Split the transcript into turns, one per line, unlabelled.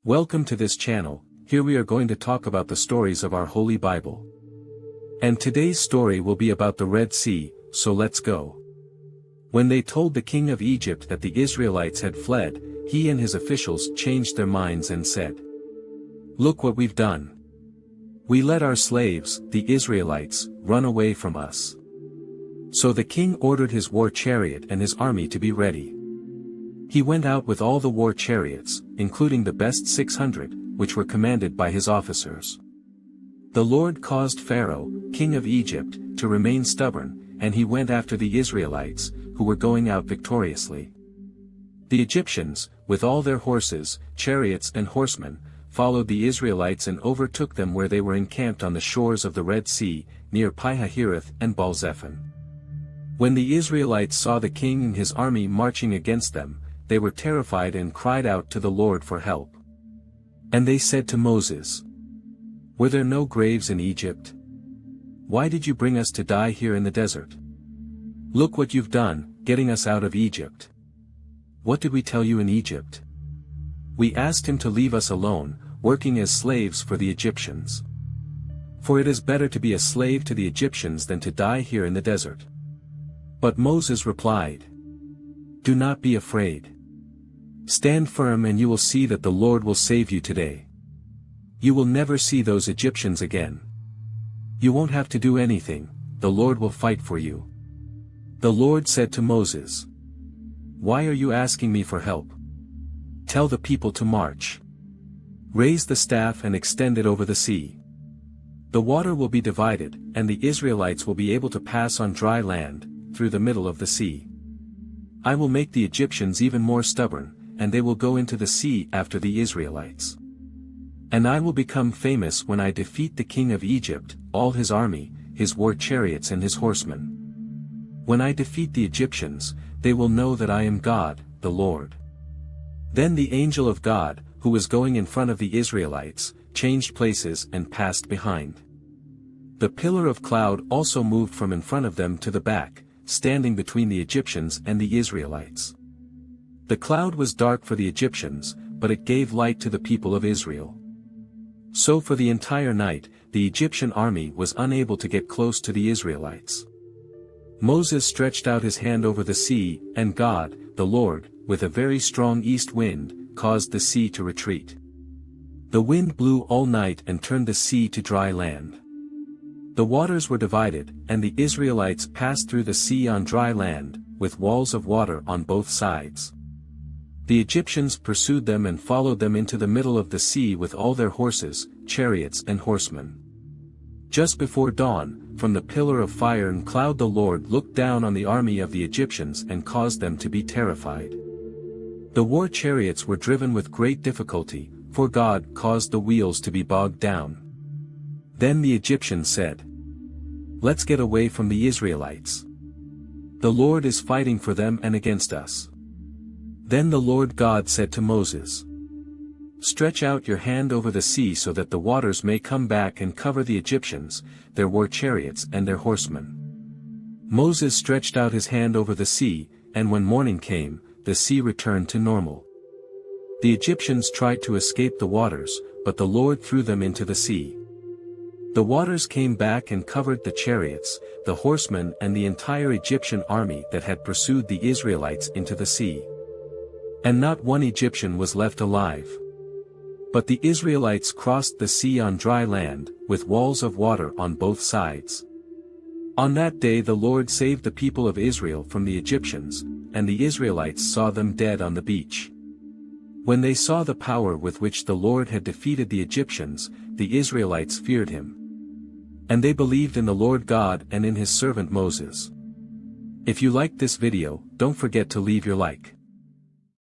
Welcome to this channel. Here we are going to talk about the stories of our Holy Bible. And today's story will be about the Red Sea, so let's go. When they told the king of Egypt that the Israelites had fled, he and his officials changed their minds and said, "Look what we've done. We let our slaves, the Israelites, run away from us." So the king ordered his war chariot and his army to be ready. He went out with all the war chariots, including the best 600, which were commanded by his officers. The Lord caused Pharaoh, king of Egypt, to remain stubborn, and he went after the Israelites, who were going out victoriously. The Egyptians, with all their horses, chariots and horsemen, followed the Israelites and overtook them where they were encamped on the shores of the Red Sea, near Pi-hahiroth and Baal-zephon. When the Israelites saw the king and his army marching against them, they were terrified and cried out to the Lord for help. And they said to Moses, "Were there no graves in Egypt? Why did you bring us to die here in the desert? Look what you've done, getting us out of Egypt. What did we tell you in Egypt? We asked him to leave us alone, working as slaves for the Egyptians. For it is better to be a slave to the Egyptians than to die here in the desert." But Moses replied, "Do not be afraid. Stand firm and you will see that the Lord will save you today. You will never see those Egyptians again. You won't have to do anything, the Lord will fight for you." The Lord said to Moses, "Why are you asking me for help? Tell the people to march. Raise the staff and extend it over the sea. The water will be divided, and the Israelites will be able to pass on dry land, through the middle of the sea. I will make the Egyptians even more stubborn, and they will go into the sea after the Israelites. And I will become famous when I defeat the king of Egypt, all his army, his war chariots and his horsemen. When I defeat the Egyptians, they will know that I am God, the Lord." Then the angel of God, who was going in front of the Israelites, changed places and passed behind. The pillar of cloud also moved from in front of them to the back, standing between the Egyptians and the Israelites. The cloud was dark for the Egyptians, but it gave light to the people of Israel. So for the entire night, the Egyptian army was unable to get close to the Israelites. Moses stretched out his hand over the sea, and God, the Lord, with a very strong east wind, caused the sea to retreat. The wind blew all night and turned the sea to dry land. The waters were divided, and the Israelites passed through the sea on dry land, with walls of water on both sides. The Egyptians pursued them and followed them into the middle of the sea with all their horses, chariots and horsemen. Just before dawn, from the pillar of fire and cloud the Lord looked down on the army of the Egyptians and caused them to be terrified. The war chariots were driven with great difficulty, for God caused the wheels to be bogged down. Then the Egyptians said, "Let's get away from the Israelites. The Lord is fighting for them and against us." Then the Lord God said to Moses, "Stretch out your hand over the sea so that the waters may come back and cover the Egyptians, their war chariots and their horsemen." Moses stretched out his hand over the sea, and when morning came, the sea returned to normal. The Egyptians tried to escape the waters, but the Lord threw them into the sea. The waters came back and covered the chariots, the horsemen and the entire Egyptian army that had pursued the Israelites into the sea. And not one Egyptian was left alive. But the Israelites crossed the sea on dry land, with walls of water on both sides. On that day the Lord saved the people of Israel from the Egyptians, and the Israelites saw them dead on the beach. When they saw the power with which the Lord had defeated the Egyptians, the Israelites feared him. And they believed in the Lord God and in his servant Moses. If you liked this video, don't forget to leave your like.